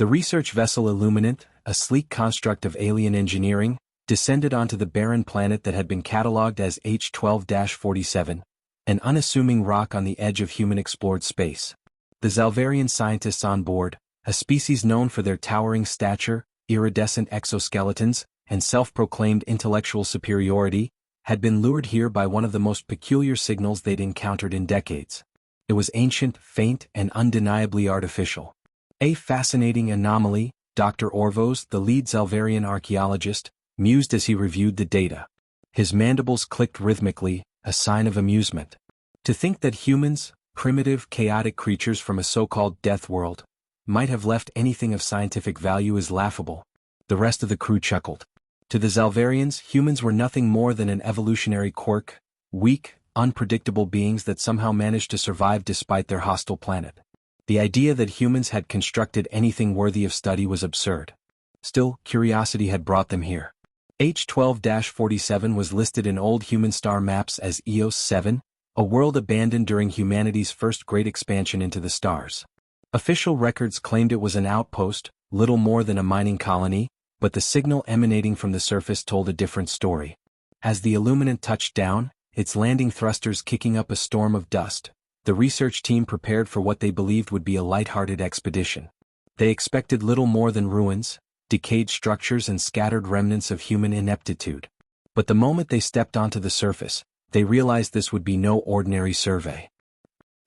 The research vessel Illuminant, a sleek construct of alien engineering, descended onto the barren planet that had been catalogued as H-12-47, an unassuming rock on the edge of human-explored space. The Zalvarian scientists on board, a species known for their towering stature, iridescent exoskeletons, and self-proclaimed intellectual superiority, had been lured here by one of the most peculiar signals they'd encountered in decades. It was ancient, faint, and undeniably artificial. A fascinating anomaly, Dr. Orvos, the lead Zalvarian archaeologist, mused as he reviewed the data. His mandibles clicked rhythmically, a sign of amusement. To think that humans, primitive, chaotic creatures from a so-called death world, might have left anything of scientific value is laughable. The rest of the crew chuckled. To the Zalvarians, humans were nothing more than an evolutionary quirk, weak, unpredictable beings that somehow managed to survive despite their hostile planet. The idea that humans had constructed anything worthy of study was absurd. Still, curiosity had brought them here. H-12-47 was listed in old human star maps as Eos 7, a world abandoned during humanity's first great expansion into the stars. Official records claimed it was an outpost, little more than a mining colony, but the signal emanating from the surface told a different story. As the Illuminant touched down, its landing thrusters kicking up a storm of dust, the research team prepared for what they believed would be a light-hearted expedition. They expected little more than ruins, decayed structures and scattered remnants of human ineptitude. But the moment they stepped onto the surface, they realized this would be no ordinary survey.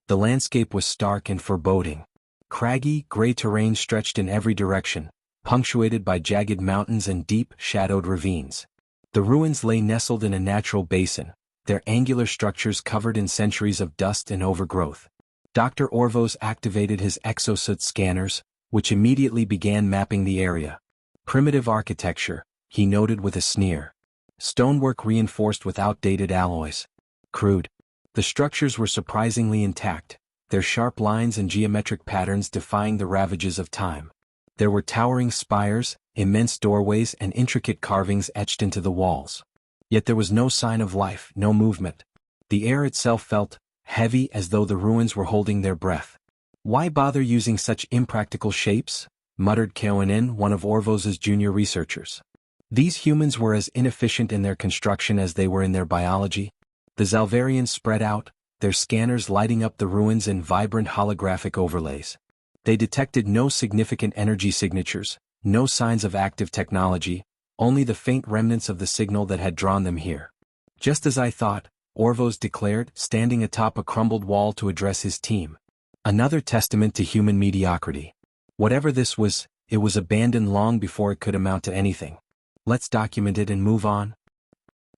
The landscape was stark and foreboding. Craggy, gray terrain stretched in every direction, punctuated by jagged mountains and deep, shadowed ravines. The ruins lay nestled in a natural basin, their angular structures covered in centuries of dust and overgrowth. Dr. Orvos activated his exosuit scanners, which immediately began mapping the area. Primitive architecture, he noted with a sneer. Stonework reinforced with outdated alloys. Crude. The structures were surprisingly intact, their sharp lines and geometric patterns defying the ravages of time. There were towering spires, immense doorways and intricate carvings etched into the walls. Yet there was no sign of life, no movement. The air itself felt heavy as though the ruins were holding their breath. "Why bother using such impractical shapes?" muttered Keonen, one of Orvos's junior researchers. These humans were as inefficient in their construction as they were in their biology. The Zalvarians spread out, their scanners lighting up the ruins in vibrant holographic overlays. They detected no significant energy signatures, no signs of active technology, only the faint remnants of the signal that had drawn them here. "Just as I thought," Orvos declared, standing atop a crumbled wall to address his team. Another testament to human mediocrity. Whatever this was, it was abandoned long before it could amount to anything. Let's document it and move on.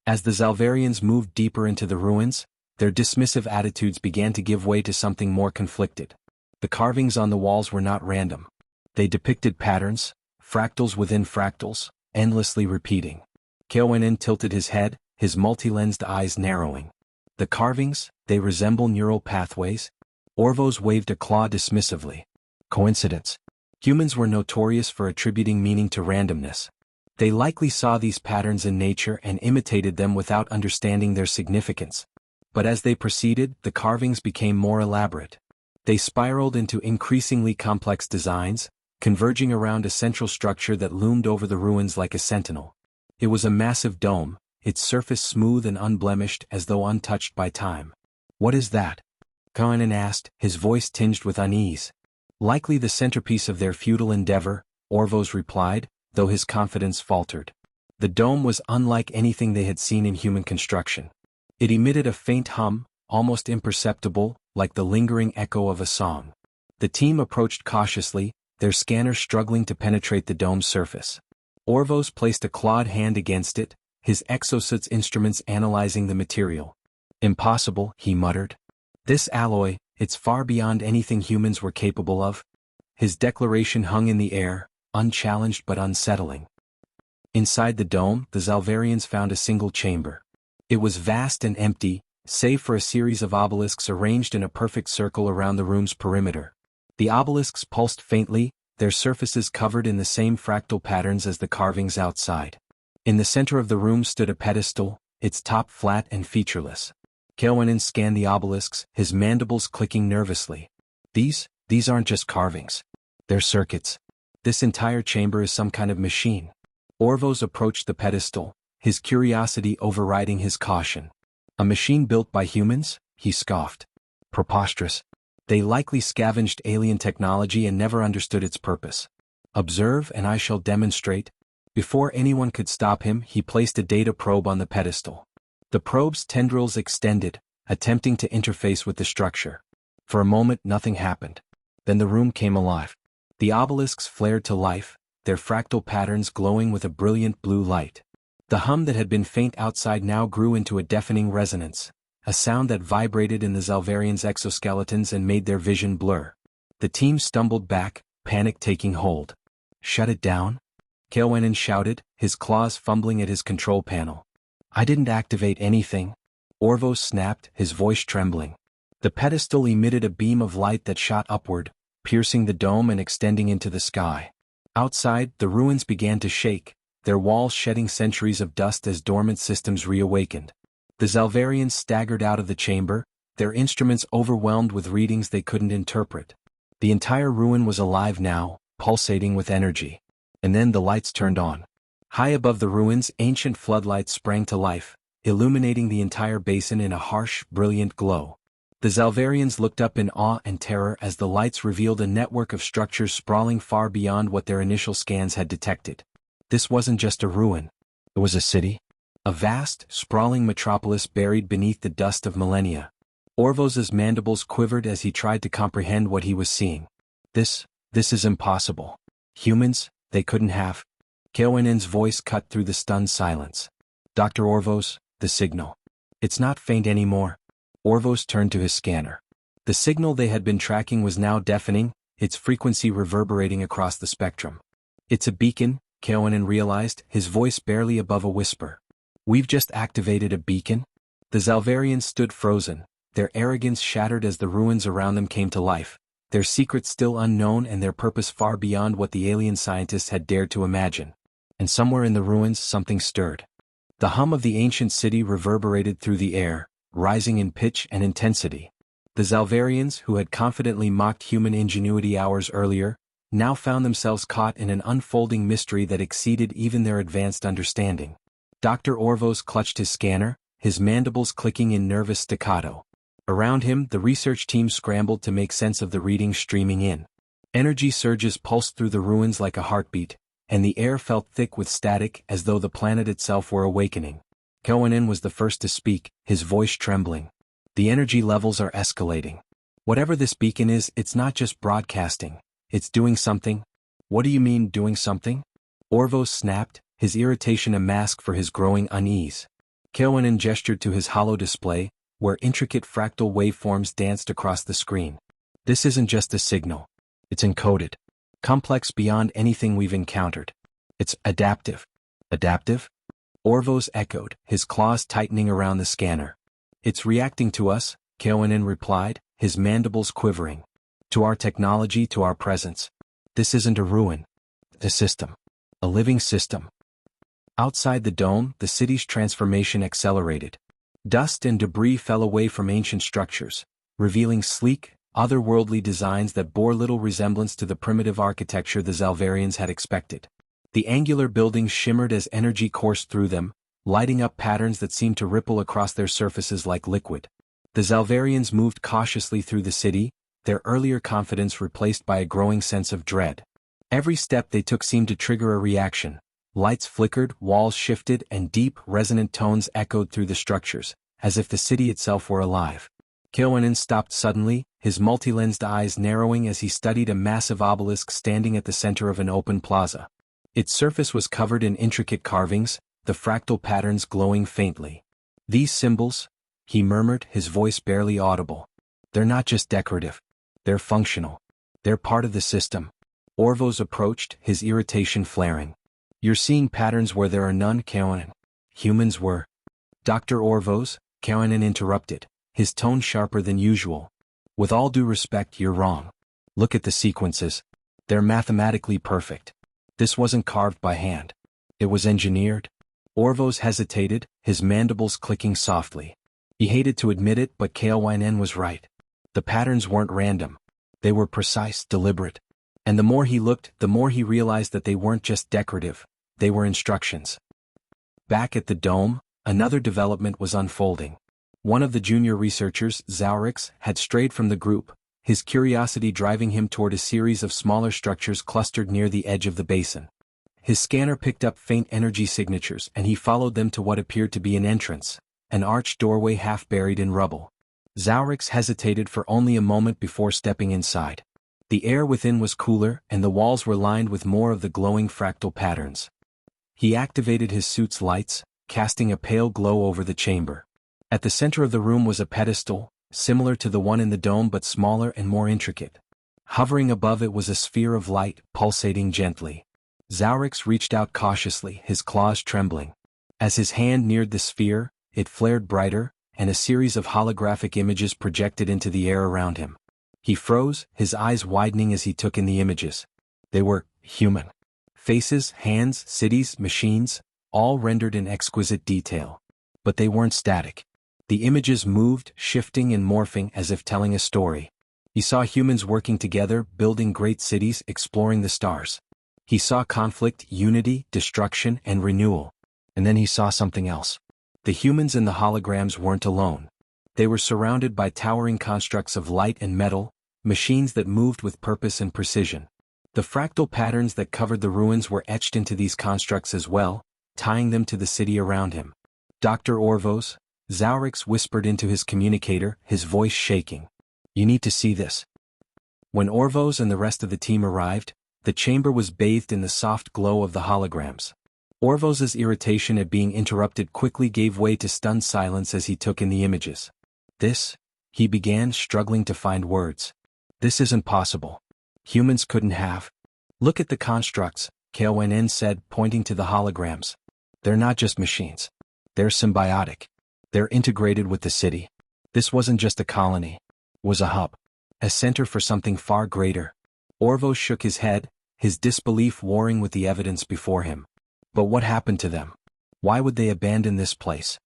As the Zalvarians moved deeper into the ruins, their dismissive attitudes began to give way to something more conflicted. The carvings on the walls were not random. They depicted patterns, fractals within fractals, endlessly repeating. Keonen tilted his head, his multi-lensed eyes narrowing. The carvings, they resemble neural pathways? Orvos waved a claw dismissively. Coincidence. Humans were notorious for attributing meaning to randomness. They likely saw these patterns in nature and imitated them without understanding their significance. But as they proceeded, the carvings became more elaborate. They spiraled into increasingly complex designs, converging around a central structure that loomed over the ruins like a sentinel. It was a massive dome, its surface smooth and unblemished as though untouched by time. "What is that?" Keonen asked, his voice tinged with unease. "Likely the centerpiece of their futile endeavor," Orvos replied, though his confidence faltered. The dome was unlike anything they had seen in human construction. It emitted a faint hum, almost imperceptible, like the lingering echo of a song. The team approached cautiously, their scanners struggling to penetrate the dome's surface. Orvos placed a clawed hand against it, his exosuit's instruments analyzing the material. "Impossible," he muttered. "This alloy, it's far beyond anything humans were capable of." His declaration hung in the air, unchallenged but unsettling. Inside the dome, the Zalvarians found a single chamber. It was vast and empty, save for a series of obelisks arranged in a perfect circle around the room's perimeter. The obelisks pulsed faintly, their surfaces covered in the same fractal patterns as the carvings outside. In the center of the room stood a pedestal, its top flat and featureless. Keonen scanned the obelisks, his mandibles clicking nervously. These aren't just carvings. They're circuits. This entire chamber is some kind of machine. Orvos approached the pedestal, his curiosity overriding his caution. A machine built by humans? He scoffed. Preposterous. They likely scavenged alien technology and never understood its purpose. Observe and I shall demonstrate. Before anyone could stop him, he placed a data probe on the pedestal. The probe's tendrils extended, attempting to interface with the structure. For a moment nothing happened. Then the room came alive. The obelisks flared to life, their fractal patterns glowing with a brilliant blue light. The hum that had been faint outside now grew into a deafening resonance, a sound that vibrated in the Zalvarians' exoskeletons and made their vision blur. The team stumbled back, panic taking hold. Shut it down? Kael'wanin shouted, his claws fumbling at his control panel. I didn't activate anything. Orvos snapped, his voice trembling. The pedestal emitted a beam of light that shot upward, piercing the dome and extending into the sky. Outside, the ruins began to shake, their walls shedding centuries of dust as dormant systems reawakened. The Zalvarians staggered out of the chamber, their instruments overwhelmed with readings they couldn't interpret. The entire ruin was alive now, pulsating with energy. And then the lights turned on. High above the ruins, ancient floodlights sprang to life, illuminating the entire basin in a harsh, brilliant glow. The Zalvarians looked up in awe and terror as the lights revealed a network of structures sprawling far beyond what their initial scans had detected. This wasn't just a ruin. It was a city. A vast, sprawling metropolis buried beneath the dust of millennia. Orvos's mandibles quivered as he tried to comprehend what he was seeing. This is impossible. Humans, they couldn't have. Kael'wanin's voice cut through the stunned silence. Dr. Orvos, the signal. It's not faint anymore. Orvos turned to his scanner. The signal they had been tracking was now deafening, its frequency reverberating across the spectrum. It's a beacon, Kael'wanin realized, his voice barely above a whisper. We've just activated a beacon? The Zalvarians stood frozen, their arrogance shattered as the ruins around them came to life, their secrets still unknown and their purpose far beyond what the alien scientists had dared to imagine. And somewhere in the ruins something stirred. The hum of the ancient city reverberated through the air, rising in pitch and intensity. The Zalvarians, who had confidently mocked human ingenuity hours earlier, now found themselves caught in an unfolding mystery that exceeded even their advanced understanding. Dr. Orvos clutched his scanner, his mandibles clicking in nervous staccato. Around him, the research team scrambled to make sense of the readings streaming in. Energy surges pulsed through the ruins like a heartbeat, and the air felt thick with static as though the planet itself were awakening. Kael'wanin was the first to speak, his voice trembling. The energy levels are escalating. Whatever this beacon is, it's not just broadcasting. It's doing something. What do you mean, doing something? Orvos snapped, his irritation a mask for his growing unease. Kael'wanin gestured to his hollow display, where intricate fractal waveforms danced across the screen. This isn't just a signal. It's encoded. Complex beyond anything we've encountered. It's adaptive. Adaptive? Orvos echoed, his claws tightening around the scanner. It's reacting to us, Kael'wanin replied, his mandibles quivering. To our technology, to our presence. This isn't a ruin. It's a system. A living system. Outside the dome, the city's transformation accelerated. Dust and debris fell away from ancient structures, revealing sleek, otherworldly designs that bore little resemblance to the primitive architecture the Zalvarians had expected. The angular buildings shimmered as energy coursed through them, lighting up patterns that seemed to ripple across their surfaces like liquid. The Zalvarians moved cautiously through the city, their earlier confidence replaced by a growing sense of dread. Every step they took seemed to trigger a reaction. Lights flickered, walls shifted, and deep, resonant tones echoed through the structures, as if the city itself were alive. Kael'wanin stopped suddenly, his multi-lensed eyes narrowing as he studied a massive obelisk standing at the center of an open plaza. Its surface was covered in intricate carvings, the fractal patterns glowing faintly. These symbols, he murmured, his voice barely audible. They're not just decorative. They're functional. They're part of the system. Orvos approached, his irritation flaring. You're seeing patterns where there are none, Kael'wanin. Humans were. Dr. Orvos, Kael'wanin interrupted, his tone sharper than usual. With all due respect, you're wrong. Look at the sequences. They're mathematically perfect. This wasn't carved by hand. It was engineered. Orvos hesitated, his mandibles clicking softly. He hated to admit it, but Kael'wanin was right. The patterns weren't random. They were precise, deliberate. And the more he looked, the more he realized that they weren't just decorative, they were instructions. Back at the dome, another development was unfolding. One of the junior researchers, Zaurix, had strayed from the group, his curiosity driving him toward a series of smaller structures clustered near the edge of the basin. His scanner picked up faint energy signatures and he followed them to what appeared to be an entrance, an arched doorway half buried in rubble. Zaurix hesitated for only a moment before stepping inside. The air within was cooler and the walls were lined with more of the glowing fractal patterns. He activated his suit's lights, casting a pale glow over the chamber. At the center of the room was a pedestal, similar to the one in the dome but smaller and more intricate. Hovering above it was a sphere of light, pulsating gently. Zaurix reached out cautiously, his claws trembling. As his hand neared the sphere, it flared brighter, and a series of holographic images projected into the air around him. He froze, his eyes widening as he took in the images. They were human. Faces, hands, cities, machines, all rendered in exquisite detail. But they weren't static. The images moved, shifting and morphing as if telling a story. He saw humans working together, building great cities, exploring the stars. He saw conflict, unity, destruction, and renewal. And then he saw something else. The humans in the holograms weren't alone. They were surrounded by towering constructs of light and metal, machines that moved with purpose and precision. The fractal patterns that covered the ruins were etched into these constructs as well, tying them to the city around him. Dr. Orvos, Zaurix whispered into his communicator, his voice shaking. You need to see this. When Orvos and the rest of the team arrived, the chamber was bathed in the soft glow of the holograms. Orvos's irritation at being interrupted quickly gave way to stunned silence as he took in the images. This, he began, struggling to find words. This isn't possible. Humans couldn't have. Look at the constructs, KONN said, pointing to the holograms. They're not just machines. They're symbiotic. They're integrated with the city. This wasn't just a colony. It was a hub. A center for something far greater. Orvos shook his head, his disbelief warring with the evidence before him. But what happened to them? Why would they abandon this place?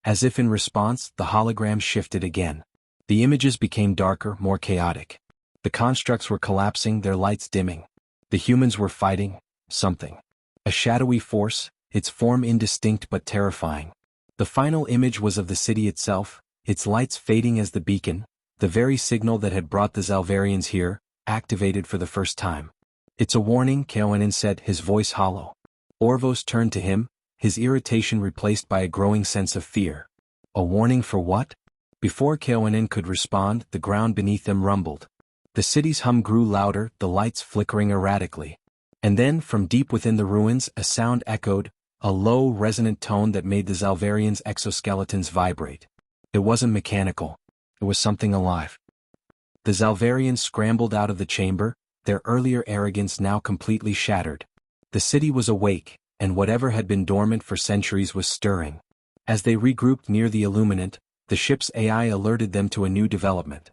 As if in response, the hologram shifted again. The images became darker, more chaotic. The constructs were collapsing, their lights dimming. The humans were fighting something. A shadowy force, its form indistinct but terrifying. The final image was of the city itself, its lights fading as the beacon, the very signal that had brought the Zalvarians here, activated for the first time. It's a warning, KONN said, his voice hollow. Orvos turned to him, his irritation replaced by a growing sense of fear. A warning for what? Before KONN could respond, the ground beneath them rumbled. The city's hum grew louder, the lights flickering erratically. And then, from deep within the ruins, a sound echoed, a low, resonant tone that made the Zalvarians' exoskeletons vibrate. It wasn't mechanical. It was something alive. The Zalvarians scrambled out of the chamber, their earlier arrogance now completely shattered. The city was awake, and whatever had been dormant for centuries was stirring. As they regrouped near the Illuminant, the ship's AI alerted them to a new development.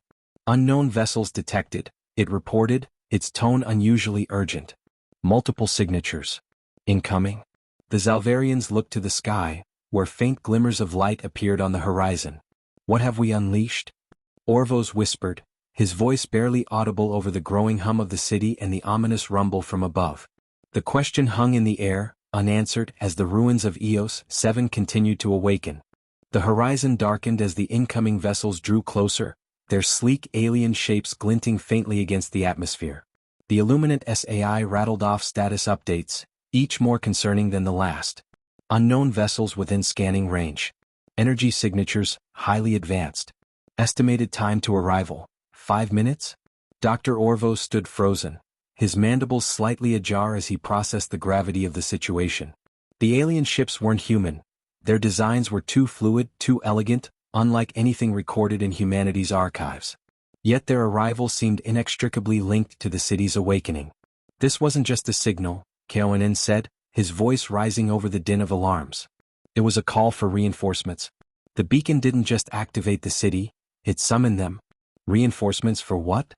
Unknown vessels detected, it reported, its tone unusually urgent. Multiple signatures. Incoming. The Zalvarians looked to the sky, where faint glimmers of light appeared on the horizon. What have we unleashed? Orvos whispered, his voice barely audible over the growing hum of the city and the ominous rumble from above. The question hung in the air, unanswered, as the ruins of Eos 7 continued to awaken. The horizon darkened as the incoming vessels drew closer, their sleek alien shapes glinting faintly against the atmosphere. The Illuminant SAI rattled off status updates, each more concerning than the last. Unknown vessels within scanning range. Energy signatures, highly advanced. Estimated time to arrival, 5 minutes? Dr. Orvos stood frozen, his mandibles slightly ajar as he processed the gravity of the situation. The alien ships weren't human. Their designs were too fluid, too elegant, unlike anything recorded in humanity's archives. Yet their arrival seemed inextricably linked to the city's awakening. This wasn't just a signal, KONN said, his voice rising over the din of alarms. It was a call for reinforcements. The beacon didn't just activate the city, it summoned them. Reinforcements for what?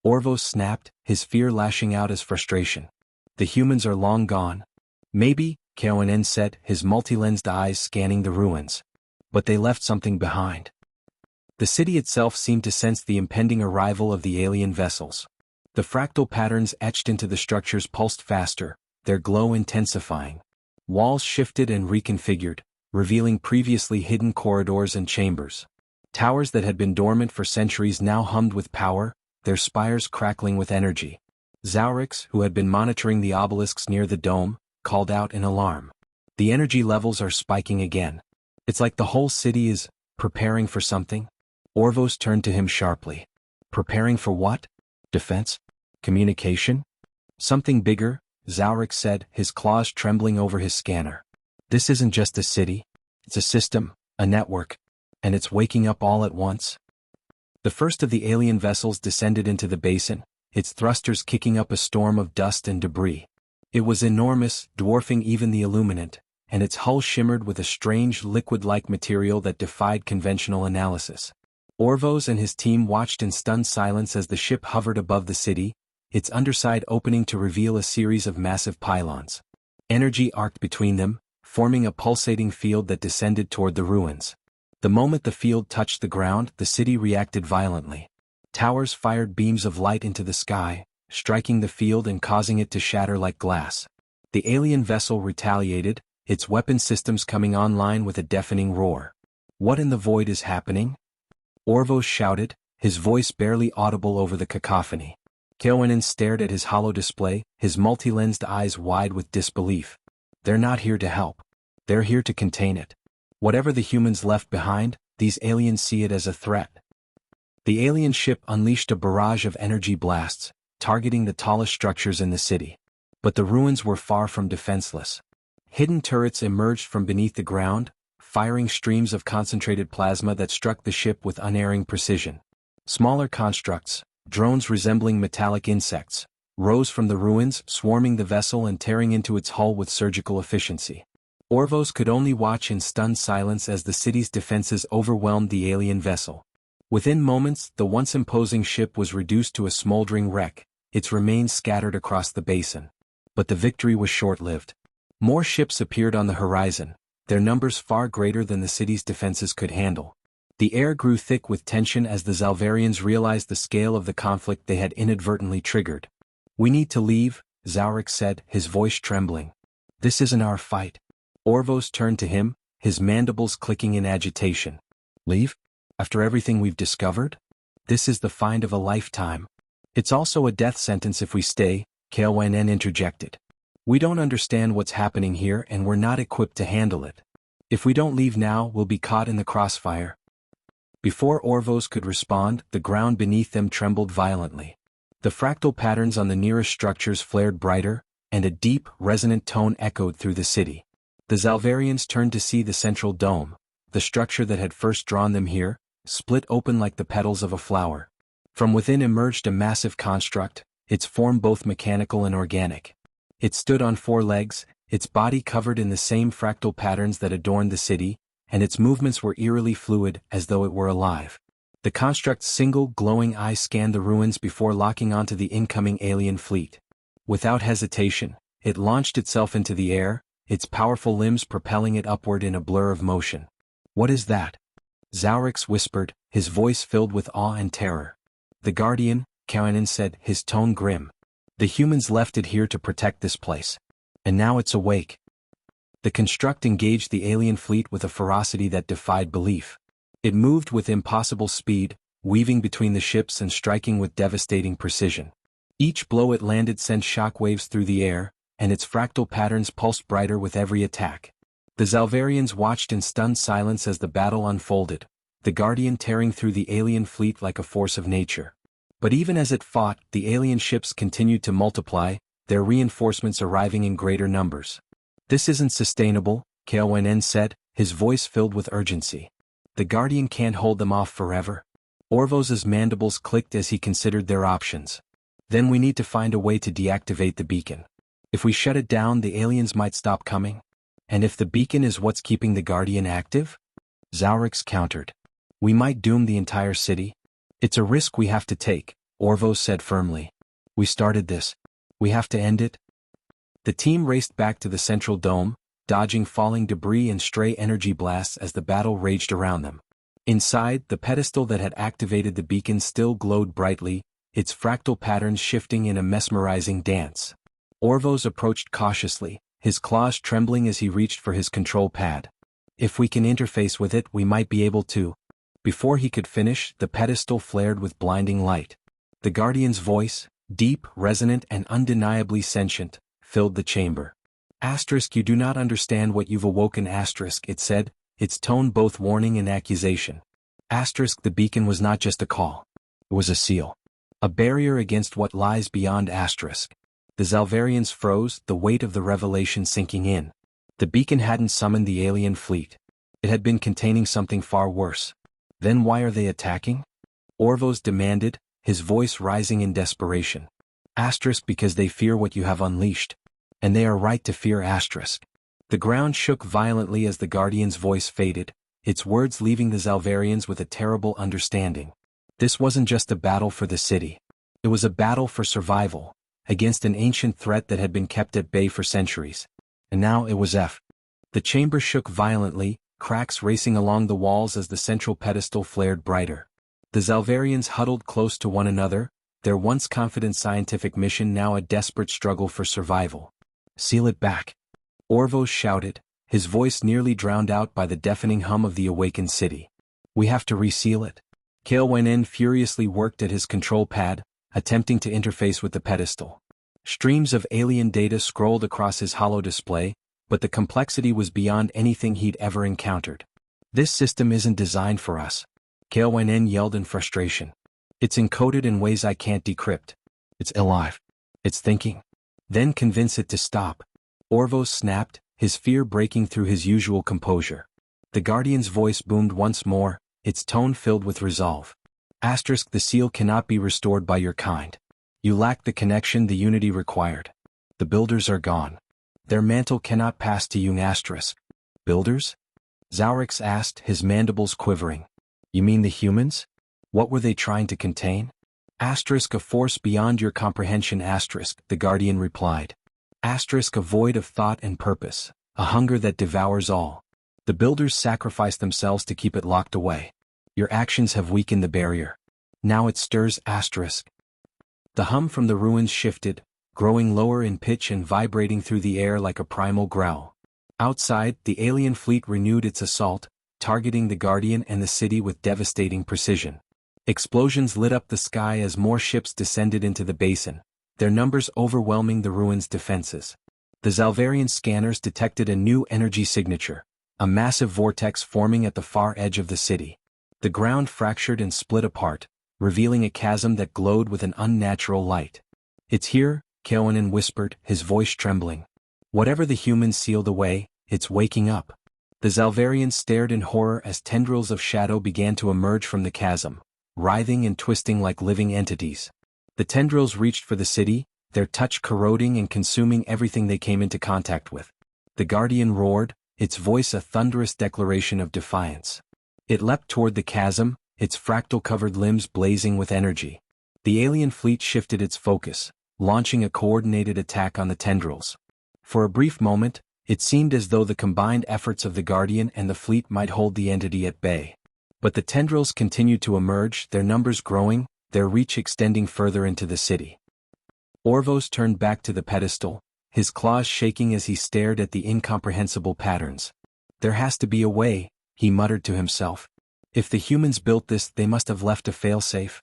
Orvos snapped, his fear lashing out as frustration. The humans are long gone. Maybe, KONN said, his multi-lensed eyes scanning the ruins. But they left something behind. The city itself seemed to sense the impending arrival of the alien vessels. The fractal patterns etched into the structures pulsed faster, their glow intensifying. Walls shifted and reconfigured, revealing previously hidden corridors and chambers. Towers that had been dormant for centuries now hummed with power, their spires crackling with energy. Zaurix, who had been monitoring the obelisks near the dome, called out in alarm. The energy levels are spiking again. It's like the whole city is preparing for something. Orvos turned to him sharply. Preparing for what? Defense? Communication? Something bigger, Zaurix said, his claws trembling over his scanner. This isn't just a city. It's a system, a network. And it's waking up all at once. The first of the alien vessels descended into the basin, its thrusters kicking up a storm of dust and debris. It was enormous, dwarfing even the Illuminant, and its hull shimmered with a strange liquid-like material that defied conventional analysis. Orvos and his team watched in stunned silence as the ship hovered above the city, its underside opening to reveal a series of massive pylons. Energy arced between them, forming a pulsating field that descended toward the ruins. The moment the field touched the ground, the city reacted violently. Towers fired beams of light into the sky, striking the field and causing it to shatter like glass. The alien vessel retaliated, its weapon systems coming online with a deafening roar. What in the void is happening? Orvos shouted, his voice barely audible over the cacophony. Kawanin stared at his hollow display, his multi-lensed eyes wide with disbelief. They're not here to help. They're here to contain it. Whatever the humans left behind, these aliens see it as a threat. The alien ship unleashed a barrage of energy blasts, targeting the tallest structures in the city. But the ruins were far from defenseless. Hidden turrets emerged from beneath the ground, firing streams of concentrated plasma that struck the ship with unerring precision. Smaller constructs, drones resembling metallic insects, rose from the ruins, swarming the vessel and tearing into its hull with surgical efficiency. Orvos could only watch in stunned silence as the city's defenses overwhelmed the alien vessel. Within moments, the once imposing ship was reduced to a smoldering wreck, its remains scattered across the basin. But the victory was short-lived. More ships appeared on the horizon, their numbers far greater than the city's defenses could handle. The air grew thick with tension as the Zalvarians realized the scale of the conflict they had inadvertently triggered. "We need to leave," Zaurix said, his voice trembling. "This isn't our fight." Orvos turned to him, his mandibles clicking in agitation. "Leave? After everything we've discovered? This is the find of a lifetime. It's also a death sentence if we stay," Kawanen interjected. "We don't understand what's happening here and we're not equipped to handle it. If we don't leave now, we'll be caught in the crossfire." Before Orvos could respond, the ground beneath them trembled violently. The fractal patterns on the nearest structures flared brighter, and a deep, resonant tone echoed through the city. The Zalvarians turned to see the central dome, the structure that had first drawn them here, split open like the petals of a flower. From within emerged a massive construct, its form both mechanical and organic. It stood on 4 legs, its body covered in the same fractal patterns that adorned the city, and its movements were eerily fluid, as though it were alive. The construct's single glowing eye scanned the ruins before locking onto the incoming alien fleet. Without hesitation, it launched itself into the air, its powerful limbs propelling it upward in a blur of motion. "What is that?" Zaurix whispered, his voice filled with awe and terror. "The Guardian," Kawanen said, his tone grim. "The humans left it here to protect this place. And now it's awake." The construct engaged the alien fleet with a ferocity that defied belief. It moved with impossible speed, weaving between the ships and striking with devastating precision. Each blow it landed sent shockwaves through the air, and its fractal patterns pulsed brighter with every attack. The Zalvarians watched in stunned silence as the battle unfolded, the Guardian tearing through the alien fleet like a force of nature. But even as it fought, the alien ships continued to multiply, their reinforcements arriving in greater numbers. "This isn't sustainable," Kawanen said, his voice filled with urgency. "The Guardian can't hold them off forever." Orvos's mandibles clicked as he considered their options. "Then we need to find a way to deactivate the beacon. If we shut it down, the aliens might stop coming. And if the beacon is what's keeping the Guardian active?" Zaurix countered. "We might doom the entire city." "It's a risk we have to take," Orvos said firmly. "We started this. We have to end it." The team raced back to the central dome, dodging falling debris and stray energy blasts as the battle raged around them. Inside, the pedestal that had activated the beacon still glowed brightly, its fractal patterns shifting in a mesmerizing dance. Orvos approached cautiously, his claws trembling as he reached for his control pad. If we can interface with it, we might be able to. Before he could finish, the pedestal flared with blinding light. The Guardian's voice, deep, resonant, and undeniably sentient, filled the chamber. Asterisk, you do not understand what you've awoken, asterisk, it said, its tone both warning and accusation. Asterisk, the beacon was not just a call. It was a seal. A barrier against what lies beyond, asterisk. The Zalvarians froze, the weight of the revelation sinking in. The beacon hadn't summoned the alien fleet. It had been containing something far worse. Then why are they attacking? Orvos demanded, his voice rising in desperation. Asterisk, because they fear what you have unleashed. And they are right to fear, asterisk. The ground shook violently as the Guardian's voice faded, its words leaving the Zalvarians with a terrible understanding. This wasn't just a battle for the city. It was a battle for survival, against an ancient threat that had been kept at bay for centuries. And now it was F. The chamber shook violently, cracks racing along the walls as the central pedestal flared brighter. The Zalvarians huddled close to one another, their once confident scientific mission now a desperate struggle for survival. Seal it back. Orvos shouted, his voice nearly drowned out by the deafening hum of the awakened city. We have to reseal it. Kael'Wen furiously worked at his control pad, attempting to interface with the pedestal. Streams of alien data scrolled across his hollow display, but the complexity was beyond anything he'd ever encountered. This system isn't designed for us. Kael'Wen yelled in frustration. It's encoded in ways I can't decrypt. It's alive. It's thinking. Then convince it to stop. Orvos snapped, his fear breaking through his usual composure. The Guardian's voice boomed once more, its tone filled with resolve. Asterisk, the seal cannot be restored by your kind. You lack the connection, the unity required. The builders are gone. Their mantle cannot pass to you, asterisk. Builders? Zaurix asked, his mandibles quivering. You mean the humans? What were they trying to contain? Asterisk, a force beyond your comprehension, asterisk, the Guardian replied. Asterisk, a void of thought and purpose, a hunger that devours all. The builders sacrificed themselves to keep it locked away. Your actions have weakened the barrier. Now it stirs, asterisk. The hum from the ruins shifted, growing lower in pitch and vibrating through the air like a primal growl. Outside, the alien fleet renewed its assault, targeting the Guardian and the city with devastating precision. Explosions lit up the sky as more ships descended into the basin, their numbers overwhelming the ruins' defenses. The Zalvarian scanners detected a new energy signature, a massive vortex forming at the far edge of the city. The ground fractured and split apart, revealing a chasm that glowed with an unnatural light. It's here, Kael'Wen whispered, his voice trembling. Whatever the humans sealed away, it's waking up. The Zalvarians stared in horror as tendrils of shadow began to emerge from the chasm, writhing and twisting like living entities. The tendrils reached for the city, their touch corroding and consuming everything they came into contact with. The Guardian roared, its voice a thunderous declaration of defiance. It leapt toward the chasm, its fractal-covered limbs blazing with energy. The alien fleet shifted its focus, launching a coordinated attack on the tendrils. For a brief moment, it seemed as though the combined efforts of the Guardian and the fleet might hold the entity at bay. But the tendrils continued to emerge, their numbers growing, their reach extending further into the city. Orvos turned back to the pedestal, his claws shaking as he stared at the incomprehensible patterns. There has to be a way, he muttered to himself. If the humans built this, they must have left a failsafe.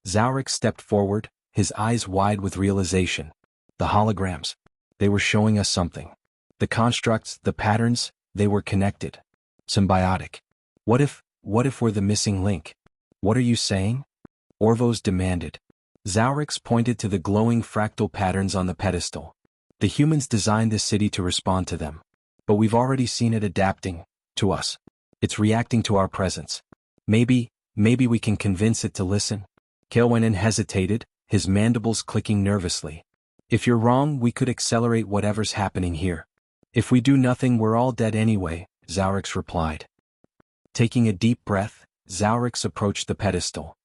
Zaurix stepped forward, his eyes wide with realization. The holograms. They were showing us something. The constructs, the patterns, they were connected. Symbiotic. What if we're the missing link? What are you saying? Orvos demanded. Zaurix pointed to the glowing fractal patterns on the pedestal. The humans designed this city to respond to them. But we've already seen it adapting, to us. It's reacting to our presence. Maybe we can convince it to listen. Kael'Wen hesitated, his mandibles clicking nervously. If you're wrong, we could accelerate whatever's happening here. If we do nothing, we're all dead anyway, Zaurix replied. Taking a deep breath, Zaurix approached the pedestal.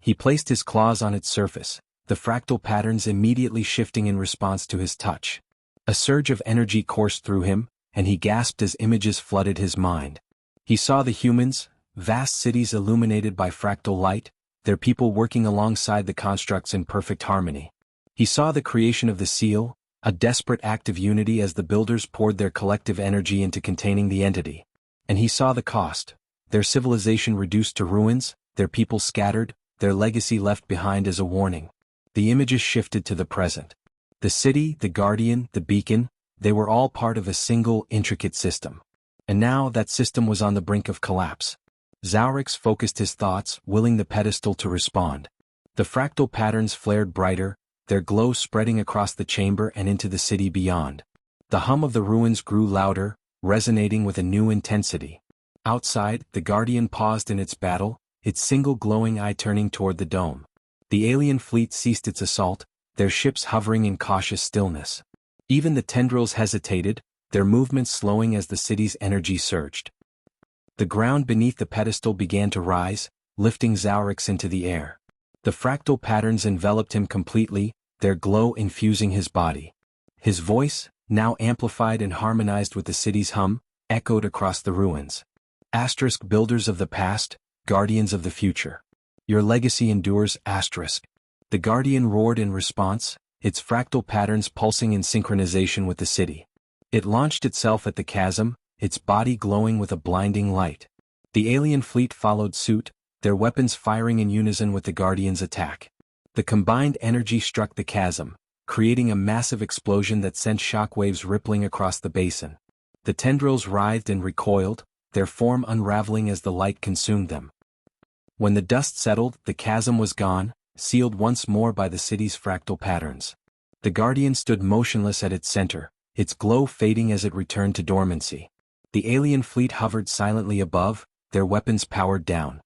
He placed his claws on its surface, the fractal patterns immediately shifting in response to his touch. A surge of energy coursed through him, and he gasped as images flooded his mind. He saw the humans, vast cities illuminated by fractal light, their people working alongside the constructs in perfect harmony. He saw the creation of the seal, a desperate act of unity as the builders poured their collective energy into containing the entity. And he saw the cost: their civilization reduced to ruins, their people scattered, their legacy left behind as a warning. The images shifted to the present. The city, the guardian, the beacon, they were all part of a single, intricate system. And now that system was on the brink of collapse. Zaurix focused his thoughts, willing the pedestal to respond. The fractal patterns flared brighter, their glow spreading across the chamber and into the city beyond. The hum of the ruins grew louder, resonating with a new intensity. Outside, the Guardian paused in its battle, its single glowing eye turning toward the dome. The alien fleet ceased its assault, their ships hovering in cautious stillness. Even the tendrils hesitated, their movements slowing as the city's energy surged. The ground beneath the pedestal began to rise, lifting Zaurix into the air. The fractal patterns enveloped him completely, their glow infusing his body. His voice, now amplified and harmonized with the city's hum, echoed across the ruins. Asterisk builders of the past, guardians of the future. Your legacy endures, asterisk. The Guardian roared in response, its fractal patterns pulsing in synchronization with the city. It launched itself at the chasm, its body glowing with a blinding light. The alien fleet followed suit, their weapons firing in unison with the Guardian's attack. The combined energy struck the chasm, creating a massive explosion that sent shockwaves rippling across the basin. The tendrils writhed and recoiled, their form unraveling as the light consumed them. When the dust settled, the chasm was gone, sealed once more by the city's fractal patterns. The Guardian stood motionless at its center, its glow fading as it returned to dormancy. The alien fleet hovered silently above, their weapons powered down.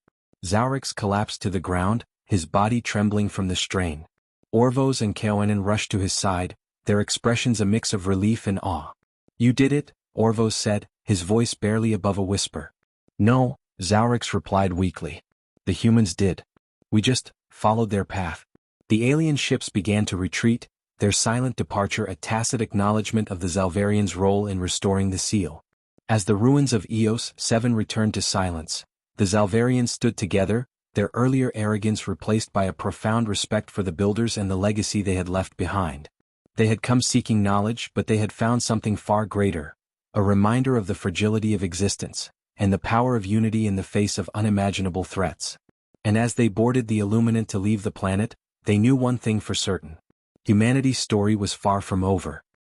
Zaurix collapsed to the ground, his body trembling from the strain. Orvos and Keoinen rushed to his side, their expressions a mix of relief and awe. "You did it," Orvos said, his voice barely above a whisper. "No," Zaurix replied weakly. "The humans did. We just followed their path." The alien ships began to retreat, their silent departure a tacit acknowledgement of the Zalvarians' role in restoring the seal. As the ruins of Eos 7 returned to silence, the Zalvarians stood together, their earlier arrogance replaced by a profound respect for the builders and the legacy they had left behind. They had come seeking knowledge, but they had found something far greater, a reminder of the fragility of existence, and the power of unity in the face of unimaginable threats. And as they boarded the Illuminant to leave the planet, they knew one thing for certain. Humanity's story was far from over.